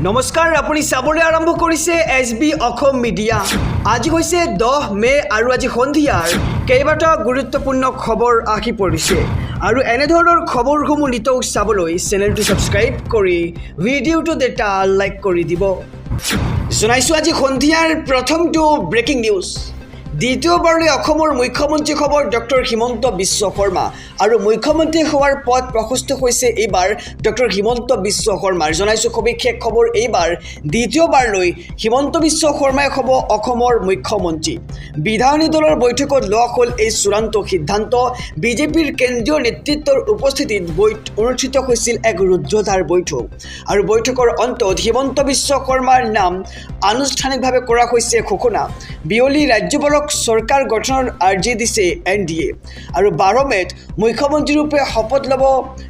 নমস্কাৰ, আপুনি চাবলৈ আৰম্ভ কৰিছে SB অসম মিডিয়া। আজি হৈছে 10 মে আৰু আজি সন্ধিয়াৰ কেইবাটাও গুৰুত্বপূৰ্ণ খবৰ আহি পৰিছে আৰু এনেধৰণৰ খবৰসমূহ নিতৌ চাবলৈ চেনেলটো ছাবস্ক্ৰাইব কৰি ভিডিঅ'টো এটা লাইক কৰি দিব। জনাইছোঁ আজি সন্ধিয়াৰ প্ৰথমটো ব্ৰেকিং নিউজ। দ্বিতীয়বাৰলৈ অসমৰ মুখ্যমন্ত্ৰী খবৰ ডক্টৰ হিমন্ত বিশ্ব শৰ্মা আৰু মুখ্যমন্ত্ৰী হোৱাৰ পথ প্ৰশস্ত হৈছে এইবাৰ ডক্টৰ হিমন্ত বিশ্ব শৰ্মাৰ। জনাইছোঁ সবিশেষ খবৰ, এইবাৰ দ্বিতীয়বাৰলৈ হিমন্ত বিশ্ব শৰ্মাই হ'ব অসমৰ মুখ্যমন্ত্ৰী। বিধায়িনী দলৰ বৈঠকত লোৱা হ'ল এই চূড়ান্ত সিদ্ধান্ত। বিজেপিৰ কেন্দ্ৰীয় নেতৃত্বৰ উপস্থিতিত অনুষ্ঠিত হৈছিল এক ৰুদ্ধদ্বাৰ বৈঠক আৰু বৈঠকৰ অন্তত হিমন্ত বিশ্ব শৰ্মাৰ নাম আনুষ্ঠানিকভাৱে কৰা হৈছে ঘোষণা। বিয়লি ৰাজ্যপালক চৰকাৰ গঠনৰ আৰ্জি দিছে NDA আৰু 12 মেত মুখ্যমন্ত্ৰীৰূপে শপত ল'ব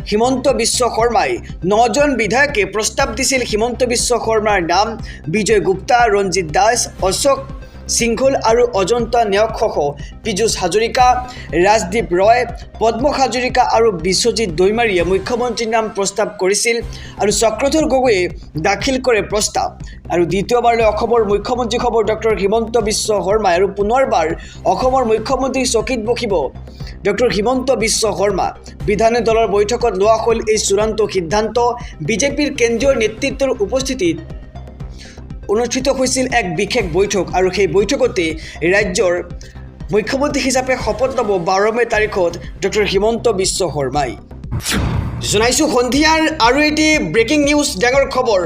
হিমন্ত বিশ্ব শৰ্মাই। 9জন বিধায়কে প্ৰস্তাৱ দিছিল হিমন্ত বিশ্ব শৰ্মাৰ নাম। বিজয় গুপ্তা, ৰঞ্জিত দাস, অশোক সিংঘল আৰু অজন্তা নেওগসহ পীযুষ হাজৰিকা, ৰাজদীপ ৰয়, পদ্ম হাজৰিকা আৰু বিশ্বজিৎ দৈমাৰীয়ে মুখ্যমন্ত্ৰীৰ নাম প্ৰস্তাৱ কৰিছিল আৰু চক্ৰধৰ গগৈয়ে দাখিল কৰে প্ৰস্তাৱ। আৰু দ্বিতীয়বাৰলৈ অসমৰ মুখ্যমন্ত্ৰী হ'ব ডক্টৰ হিমন্ত বিশ্ব শৰ্মাই আৰু পুনৰবাৰ অসমৰ মুখ্যমন্ত্ৰী চকীত বহিব ডক্টৰ হিমন্ত বিশ্ব শৰ্মা। বিধায়িনী দলৰ বৈঠকত লোৱা হ'ল এই চূড়ান্ত সিদ্ধান্ত। বিজেপিৰ কেন্দ্ৰীয় নেতৃত্বৰ উপস্থিতিত অনুষ্ঠিত হৈছিল এক বিশেষ বৈঠক আৰু সেই বৈঠকতে ৰাজ্যৰ মুখ্যমন্ত্ৰী হিচাপে শপত ল'ব 12 মে তাৰিখত ডক্টৰ হিমন্ত বিশ্ব শৰ্মাই। জনাইছোঁ সন্ধিয়াৰ আৰু এটি ব্ৰেকিং নিউজ, ডাঙৰ খবৰ।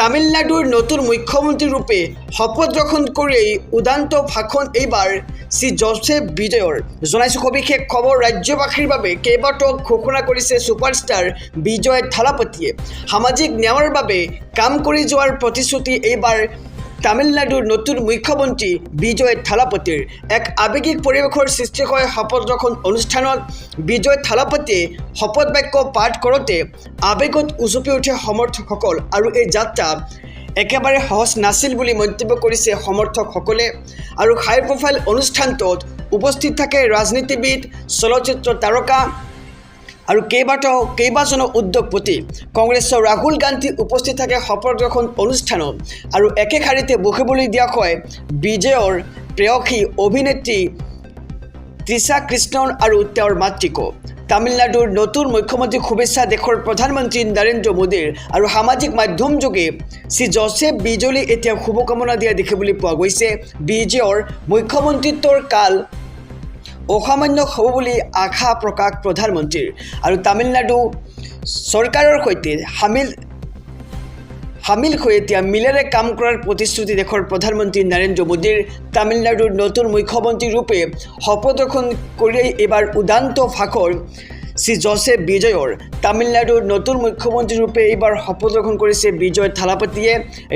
তামিলনাডুৰ নতুন মুখ্যমন্ত্ৰী ৰূপে শপত গ্ৰহণ কৰি উদান্ত ভাষণ এইবাৰ শ্ৰী জোছেফ বিজয়ৰ। জনাইছোঁ সবিশেষ খবৰ, ৰাজ্যবাসীৰ বাবে কেইবাটাও ঘোষণা কৰিছে ছুপাৰষ্টাৰ বিজয় থালাপতিয়ে। সামাজিক ন্যায়ৰ বাবে কাম কৰি যোৱাৰ প্ৰতিশ্ৰুতি এইবাৰ তামিলনাডুৰ নতুন মুখ্যমন্ত্ৰী বিজয় থালাপতিৰ। এক আৱেগিক পৰিৱেশৰ সৃষ্টি হয় শপত গ্ৰহণ অনুষ্ঠানত। বিজয় থালাপতিয়ে শপত বাক্য পাঠ কৰোঁতে আৱেগত উচপি উঠে সমৰ্থকসকল আৰু এই যাত্ৰা একেবাৰে সহজ নাছিল বুলি মন্তব্য কৰিছে সমৰ্থকসকলে। আৰু হাই প্ৰফাইল অনুষ্ঠানটোত উপস্থিত থাকে ৰাজনীতিবিদ, চলচ্চিত্ৰ তাৰকা আৰু কেইবাজনো উদ্যোগপতি। কংগ্ৰেছৰ ৰাহুল গান্ধী উপস্থিত থাকে শপত গ্ৰহণ অনুষ্ঠানত আৰু একে শাৰীতে বহিবলৈ দিয়া হয় বিজয়ৰ প্ৰেয়সী অভিনেত্ৰী তৃষা কৃষ্ণন আৰু তেওঁৰ মাতৃকো। তামিলনাডুৰ নতুন মুখ্যমন্ত্ৰীক শুভেচ্ছা দেশৰ প্ৰধানমন্ত্ৰী নৰেন্দ্ৰ মোদীৰ আৰু সামাজিক মাধ্যম যোগে শ্ৰী জোছেফ বিজয়লৈ এতিয়া শুভকামনা দিয়া দেখিবলৈ পোৱা গৈছে। বিজয়ৰ মুখ্যমন্ত্ৰীত্বৰ কাল অসামান্য হ'ব বুলি আশা প্ৰকাশ প্ৰধানমন্ত্ৰীৰ আৰু তামিলনাডু চৰকাৰৰ সৈতে সামিল হৈ এতিয়া মিলেৰে কাম কৰাৰ প্ৰতিশ্ৰুতি দেশৰ প্ৰধানমন্ত্ৰী নৰেন্দ্ৰ মোদীৰ। তামিলনাডুৰ নতুন মুখ্যমন্ত্ৰী ৰূপে শপত গ্ৰহণ কৰি এইবাৰ উদান্ত ভাষণ শ্ৰী জোছেফ বিজয়ৰ। তামিলনাডুৰ নতুন মুখ্যমন্ত্ৰী ৰূপে এইবাৰ শপত গ্ৰহণ কৰিছে বিজয় থালাপতিয়ে।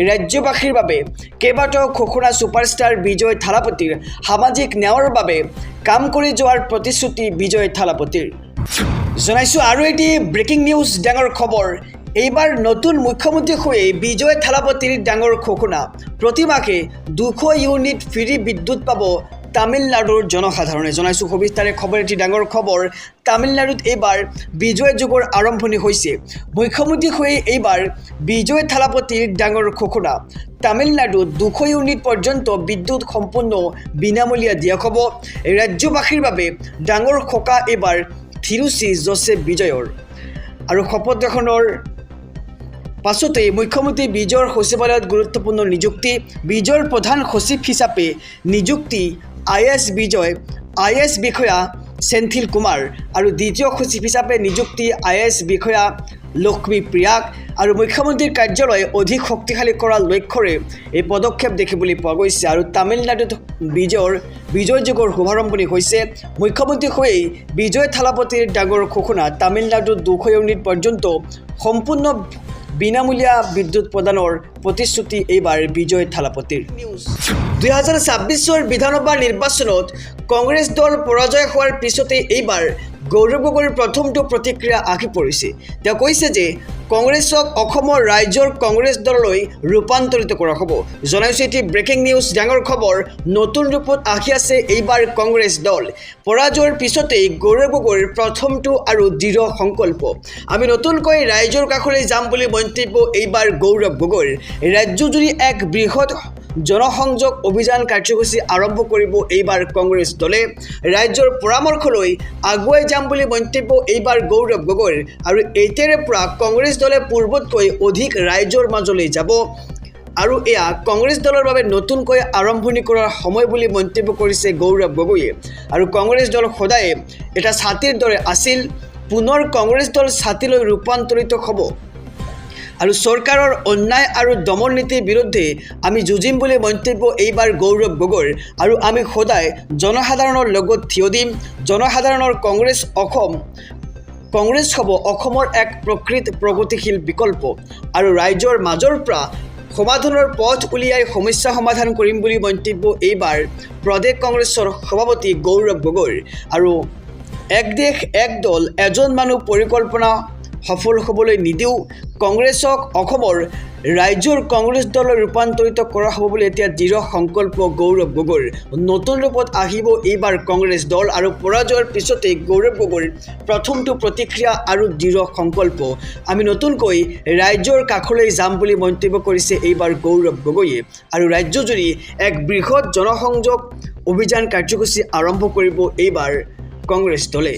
ৰাজ্যবাসীৰ বাবে কেইবাটাও ঘোষণা ছুপাৰষ্টাৰ বিজয় থালাপতিৰ। সামাজিক ন্যায়ৰ বাবে কাম কৰি যোৱাৰ প্ৰতিশ্ৰুতি বিজয় থালাপতিৰ। জনাইছোঁ আৰু এটি ব্ৰেকিং নিউজ, ডাঙৰ খবৰ। এইবাৰ নতুন মুখ্যমন্ত্ৰী হৈ বিজয় থালাপতিৰ ডাঙৰ ঘোষণা। প্ৰতিমাহে 200 ইউনিট ফ্ৰী বিদ্যুৎ পাব তামিলনাডুৰ জনসাধাৰণে। জনাইছোঁ সবিস্তাৰে খবৰ, এটি ডাঙৰ খবৰ। তামিলনাডুত এইবাৰ বিজয় যুগৰ আৰম্ভণি হৈছে। মুখ্যমন্ত্ৰী হৈ এইবাৰ বিজয় থালাপতিৰ ডাঙৰ ঘোষণা। তামিলনাডুত 200 ইউনিট পৰ্যন্ত বিদ্যুৎ সম্পূৰ্ণ বিনামূলীয়া দিয়া হ'ব। ৰাজ্যবাসীৰ বাবে ডাঙৰ সকাহ এইবাৰ থিৰুচি জোছেফ বিজয়ৰ। আৰু শপত গ্ৰহণৰ পাছতেই মুখ্যমন্ত্ৰী বিজয়ৰ সচিবালয়ত গুৰুত্বপূৰ্ণ নিযুক্তি। বিজয়ৰ প্ৰধান সচিব হিচাপে নিযুক্তি IAS বিষয়া সেন্থিল কুমাৰ আৰু দ্বিতীয় সচিব হিচাপে নিযুক্তি IAS বিষয়া লক্ষ্মী প্ৰিয়াক। আৰু মুখ্যমন্ত্ৰীৰ কাৰ্যালয় অধিক শক্তিশালী কৰাৰ লক্ষ্যৰে এই পদক্ষেপ দেখিবলৈ পোৱা গৈছে। আৰু তামিলনাডুত বিজয় যুগৰ শুভাৰম্ভণি হৈছে। মুখ্যমন্ত্ৰী হৈ বিজয় থালাপতিৰ ডাঙৰ ঘোষণা। তামিলনাডুত 200 ইউনিট পৰ্যন্ত সম্পূৰ্ণ বিনামূলীয়া বিদ্যুৎ প্ৰদানৰ প্ৰতিশ্ৰুতি এইবাৰ বিজয় থালাপতিৰ। 2026 বিধানসভা নিৰ্বাচনত কংগ্ৰেছ দল পৰাজয় হোৱাৰ পিছতে এইবাৰ গৌৰৱ গগৈৰ প্ৰথমটো প্ৰতিক্ৰিয়া আহি পৰিছে। তেওঁ কৈছে যে কংগ্ৰেছক অসমৰ ৰাইজৰ কংগ্ৰেছ দললৈ ৰূপান্তৰিত কৰা হ'ব। জনাইছোঁ এটি ব্ৰেকিং নিউজ, ডাঙৰ খবৰ, নতুন ৰূপত আহি আছে এইবাৰ কংগ্ৰেছ দল। পৰাজয়ৰ পিছতেই গৌৰৱ গগৈৰ প্ৰথমটো আৰু দৃঢ় সংকল্প। আমি নতুনকৈ ৰাইজৰ কাষলৈ যাম বুলি মন্তব্য এইবাৰ গৌৰৱ গগৈৰ। ৰাজ্যজুৰি এক বৃহৎ জনসংযোগ অভিযান কাৰ্যসূচী আৰম্ভ কৰিব এইবাৰ কংগ্ৰেছ দলে। ৰাজ্যৰ পৰামৰ্শ লৈ আগুৱাই যাম বুলি মন্তব্য এইবাৰ গৌৰৱ গগৈৰ। আৰু এতিয়াৰে পৰা কংগ্ৰেছ দলে পূৰ্বতকৈ অধিক ৰাইজৰ মাজলৈ যাব আৰু এয়া কংগ্ৰেছ দলৰ বাবে নতুনকৈ আৰম্ভণি কৰাৰ সময় বুলি মন্তব্য কৰিছে গৌৰৱ গগৈয়ে। আৰু কংগ্ৰেছ দল সদায়ে এটা ছাতিৰ দৰে আছিল, পুনৰ কংগ্ৰেছ দল ছাতিলৈ ৰূপান্তৰিত হ'ব আৰু চৰকাৰৰ অন্যায় আৰু দমন নীতিৰ বিৰুদ্ধে আমি যুঁজিম বুলি মন্তব্য এইবাৰ গৌৰৱ গগৈৰ। আৰু আমি সদায় জনসাধাৰণৰ লগত থিয় দিম। জনসাধাৰণৰ কংগ্ৰেছ হ'ব অসমৰ এক প্ৰকৃত প্ৰগতিশীল বিকল্প আৰু ৰাইজৰ মাজৰ পৰা সমাধানৰ পথ উলিয়াই সমস্যা সমাধান কৰিম বুলি মন্তব্য এইবাৰ প্ৰদেশ কংগ্ৰেছৰ সভাপতি গৌৰৱ গগৈৰ। আৰু এক দেশ এক দল এজন মানুহ পৰিকল্পনা সফল হ'বলৈ নিদিওঁ, কংগ্ৰেছক অসমৰ ৰাইজৰ কংগ্ৰেছ দললৈ ৰূপান্তৰিত কৰা হ'ব বুলি এতিয়া দৃঢ় সংকল্প গৌৰৱ গগৈৰ। নতুন ৰূপত আহিব এইবাৰ কংগ্ৰেছ দল আৰু পৰাজয়ৰ পিছতেই গৌৰৱ গগৈৰ প্ৰথমটো প্ৰতিক্ৰিয়া আৰু দৃঢ় সংকল্প। আমি নতুনকৈ ৰাইজৰ কাষলৈ যাম বুলি মন্তব্য কৰিছে এইবাৰ গৌৰৱ গগৈয়ে। আৰু ৰাজ্যজুৰি এক বৃহৎ জনসংযোগ অভিযান কাৰ্যসূচী আৰম্ভ কৰিব এইবাৰ কংগ্ৰেছ দলে।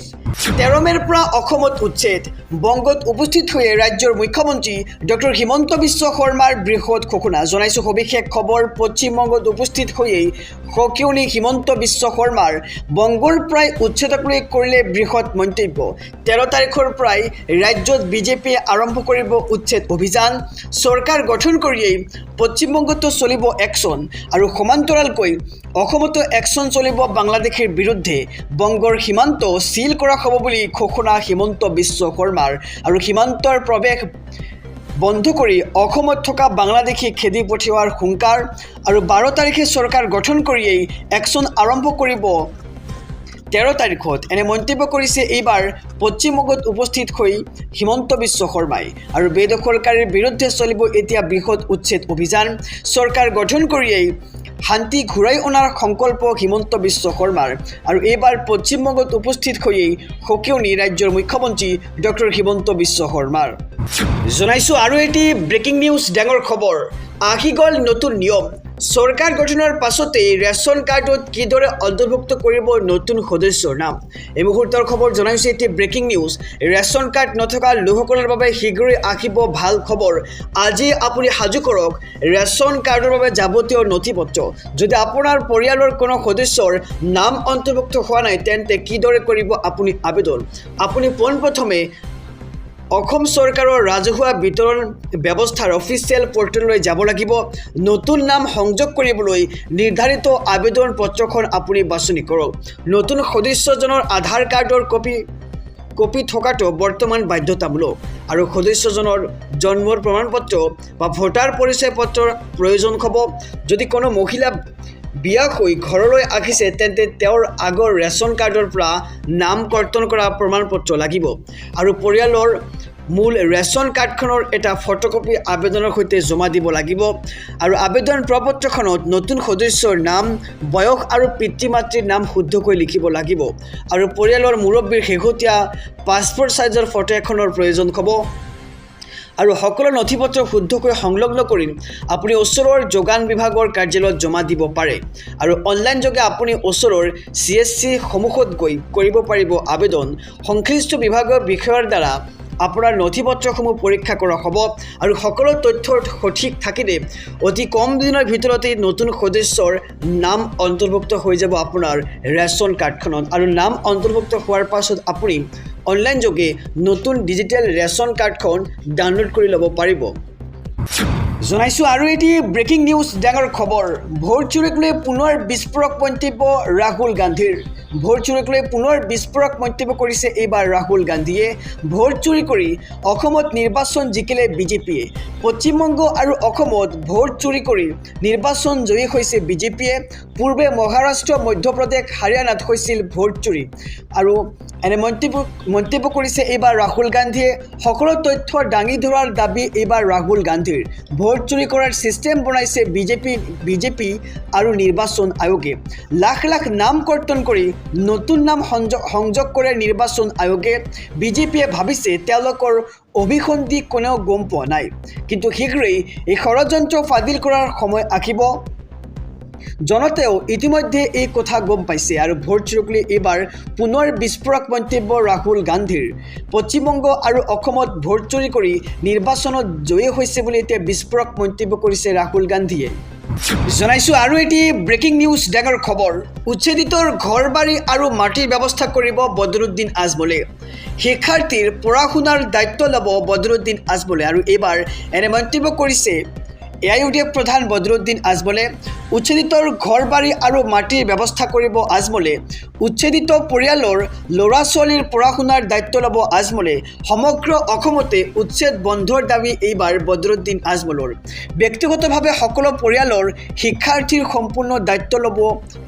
13 মেৰ পৰা অসমত উচ্ছেদ, বংগত উপস্থিত হৈ ৰাজ্যৰ মুখ্যমন্ত্ৰী ডক্টৰ হিমন্ত বিশ্ব শৰ্মাৰ বৃহৎ ঘোষণা। জনাইছোঁ সবিশেষ খবৰ, পশ্চিমবংগত উপস্থিত হৈয়েই সকিয়নি হিমন্ত বিশ্ব শৰ্মাৰ বংগৰ পৰাই উচ্ছেদক লৈ কৰিলে বৃহৎ মন্তব্য। 13 তাৰিখৰ পৰাই ৰাজ্যত বিজেপিয়ে আৰম্ভ কৰিব উচ্ছেদ অভিযান। চৰকাৰ গঠন কৰিয়েই পশ্চিমবংগতো চলিব একশ্যন আৰু সমান্তৰালকৈ অসমতো একশ্যন চলিব বাংলাদেশৰ বিৰুদ্ধে। বংগৰ সীমান্ত চিল কৰা হ'ব বুলি ঘোষণা হিমন্ত বিশ্ব শৰ্মাৰ। আৰু সীমান্তৰ প্ৰৱেশ বন্ধ কৰি অসমত থকা বাংলাদেশী খেদি পঠিওৱাৰ হুংকাৰ। আৰু 12 তাৰিখে চৰকাৰ গঠন কৰিয়েই একশ্যন আৰম্ভ কৰিব 13 তাৰিখত, এনে মন্তব্য কৰিছে এইবাৰ পশ্চিমবংগত উপস্থিত হৈ হিমন্ত বিশ্ব শৰ্মাই। আৰু বেদখলকাৰীৰ বিৰুদ্ধে চলিব এতিয়া বৃহৎ উচ্ছেদ অভিযান। চৰকাৰ গঠন কৰিয়েই শান্তি ঘূৰাই অনাৰ সংকল্প হিমন্ত বিশ্ব শৰ্মাৰ। আৰু এইবাৰ পশ্চিমবংগত উপস্থিত হৈয়েই সকিয়নি ৰাজ্যৰ মুখ্যমন্ত্ৰী ডক্টৰ হিমন্ত বিশ্ব শৰ্মাৰ। জনাইছোঁ আৰু এটি ব্ৰেকিং নিউজ, ডাঙৰ খবৰ, আহি গ'ল নতুন নিয়ম। চৰকাৰ গঠনৰ পাছতেই ৰেচন কাৰ্ডত কিদৰে অন্তৰ্ভুক্ত কৰিব নতুন সদস্যৰ নাম। এই মুহূৰ্তৰ খবৰ জনাইছোঁ এটি ব্ৰেকিং নিউজ। ৰেচন কাৰ্ড নথকা লোকসকলৰ বাবে শীঘ্ৰেই আহিব ভাল খবৰ। আজি আপুনি সাজু কৰক ৰেচন কাৰ্ডৰ বাবে যাৱতীয় নথি পত্ৰ। যদি আপোনাৰ পৰিয়ালৰ কোনো সদস্যৰ নাম অন্তৰ্ভুক্ত হোৱা নাই তেন্তে কিদৰে কৰিব আপুনি আবেদন। আপুনি পোনপ্ৰথমে অসম চৰকাৰৰ ৰাজহুৱা বিতৰণ ব্যৱস্থাৰ অফিচিয়েল পৰ্টেললৈ যাব লাগিব। নতুন নাম সংযোগ কৰিবলৈ নিৰ্ধাৰিত আবেদন পত্ৰখন আপুনি বাছনি কৰক। নতুন সদস্যজনৰ আধাৰ কাৰ্ডৰ কপি থকাটো বৰ্তমান বাধ্যতামূলক। আৰু সদস্যজনৰ জন্মৰ প্ৰমাণপত্ৰ বা ভোটাৰ পৰিচয় পত্ৰৰ প্ৰয়োজন হ'ব। যদি কোনো মহিলা বিয়া হৈ ঘৰলৈ আহিছে তেন্তে তেওঁৰ আগৰ ৰেচন কাৰ্ডৰ পৰা নাম কৰ্তন কৰা প্ৰমাণপত্ৰ লাগিব। আৰু পৰিয়ালৰ মূল ৰেচন কাৰ্ডখনৰ এটা ফটোকপি আবেদনৰ সৈতে জমা দিব লাগিব। আৰু আবেদন প্ৰপত্ৰখনত নতুন সদস্যৰ নাম, বয়স আৰু পিতৃ মাতৃৰ নাম শুদ্ধকৈ লিখিব লাগিব। আৰু পৰিয়ালৰ মুৰব্বীৰ শেহতীয়া পাছপোৰ্ট সাইজৰ ফটো এখনৰ প্ৰয়োজন হ'ব। আৰু সকলো নথিপত্ৰ শুদ্ধকৈ সংলগ্ন কৰি আপুনি ওচৰৰ যোগান বিভাগৰ কাৰ্যালয়ত জমা দিব পাৰে। আৰু অনলাইনযোগে আপুনি ওচৰৰ CSC সমূহত গৈ কৰিব পাৰিব আবেদন। সংশ্লিষ্ট বিভাগৰ বিষয়ৰ দ্বাৰা আপোনাৰ নথিপত্ৰসমূহ পৰীক্ষা কৰা হ'ব। আৰু সকলো তথ্য সঠিক থাকিলে অতি কম দিনৰ ভিতৰতেই নতুন সদস্যৰ নাম অন্তৰ্ভুক্ত হৈ যাব আপোনাৰ ৰেচন কাৰ্ডখনত। আৰু নাম অন্তৰ্ভুক্ত হোৱাৰ পাছত আপুনি অনলাইনযোগে নতুন ডিজিটেল ৰেচন কাৰ্ডখন ডাউনলোড কৰি ল'ব পাৰিব। জনাইছোঁ আৰু এটি ব্ৰেকিং নিউজ ডাঙৰ খবৰ ভোট চুৰিক লৈ পুনৰ বিস্ফোৰক মন্তব্য ৰাহুল গান্ধীৰ ভোট চুৰিক লৈ পুনৰ বিস্ফোৰক মন্তব্য কৰিছে এইবাৰ ৰাহুল গান্ধীয়ে ভোট চুৰি কৰি অসমত নিৰ্বাচন জিকিলে বিজেপিয়ে পশ্চিমবংগ আৰু অসমত ভোট চুৰি কৰি নিৰ্বাচন জয়ী হৈছে বিজেপিয়ে পূৰ্বে মহাৰাষ্ট্ৰ মধ্যপ্ৰদেশ হাৰিয়ানাত হৈছিল ভোট চুৰি আৰু এনে মন্তব্য কৰিছে এইবাৰ ৰাহুল গান্ধীয়ে সকলো তথ্য দাঙি ধৰাৰ দাবী এইবাৰ ৰাহুল গান্ধীৰ ভোট চুৰি কৰাৰ সিস্টেম বনাইছে বিজেপি আৰু নিৰ্বাচন আয়োগে লাখ লাখ নাম কৰ্তন কৰি নতুন নাম সংযোগ কৰে নিৰ্বাচন আয়োগে বিজেপিয়ে ভাবিছে তেওঁলোকৰ অভিসন্ধি কোনেও গম পোৱা নাই কিন্তু শীঘ্ৰেই এই ষড়যন্ত্ৰ ফাদিল কৰাৰ সময় আহিব জনতাও ইতিমধ্যে এই কথা গম পাইছে আৰু ভোট চুৰিক লৈ এইবাৰ পুনৰ বিস্ফোৰক মন্তব্য ৰাহুল গান্ধীৰ পশ্চিমবংগ আৰু অসমত ভোট চুৰি কৰি নিৰ্বাচনত জয়ী হৈছে বুলি এতিয়া বিস্ফোৰক মন্তব্য কৰিছে ৰাহুল গান্ধীয়ে জনাইছোঁ আৰু এটি ব্ৰেকিং নিউজ ডাঙৰ খবৰ উচ্ছেদিতৰ ঘৰ বাৰী আৰু মাটিৰ ব্যৱস্থা কৰিব বদৰুদ্দিন আজমলে শিক্ষাৰ্থীৰ পঢ়া শুনাৰ দায়িত্ব ল'ব বদৰুদ্দিন আজমলে আৰু এইবাৰ এনে মন্তব্য কৰিছে AIUDF প্ৰধান বদৰুদ্দিন আজমলে উচ্ছেদিতৰ ঘৰ বাৰী আৰু মাটিৰ ব্যৱস্থা কৰিব আজমলে উচ্ছেদিত পৰিয়ালৰ ল'ৰা ছোৱালীৰ পঢ়া শুনাৰ দায়িত্ব ল'ব আজমলে সমগ্ৰ অসমতে উচ্ছেদ বন্ধৰ দাবী এইবাৰ বদৰুদ্দিন আজমলৰ ব্যক্তিগতভাৱে সকলো পৰিয়ালৰ শিক্ষাৰ্থীৰ সম্পূৰ্ণ দায়িত্ব ল'ব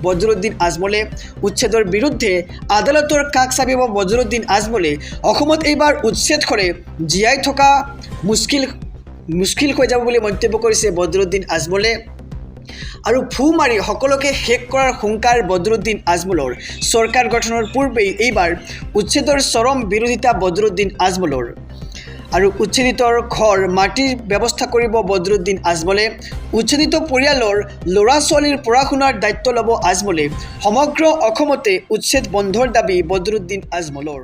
বদৰুদ্দিন আজমলে উচ্ছেদৰ বিৰুদ্ধে আদালতৰ কাষ চাপিব বদৰুদ্দিন আজমলে অসমত এইবাৰ উচ্ছেদ কৰে জীয়াই থকা মুস্কিল হৈ যাব বুলি মন্তব্য কৰিছে বদৰুদ্দিন আজমলে আৰু ফু মাৰি সকলোকে শেষ কৰাৰ হুংকাৰ বদৰুদ্দিন আজমলৰ চৰকাৰ গঠনৰ পূৰ্বেই এইবাৰ উচ্ছেদৰ চৰম বিৰোধিতা বদৰুদ্দিন আজমলৰ আৰু উচ্ছেদিতৰ ঘৰ মাটিৰ ব্যৱস্থা কৰিব বদৰুদ্দিন আজমলে উচ্ছেদিত পৰিয়ালৰ ল'ৰা ছোৱালীৰ পঢ়া শুনাৰ দায়িত্ব ল'ব আজমলে সমগ্ৰ অসমতে উচ্ছেদ বন্ধৰ দাবী বদৰুদ্দিন আজমলৰ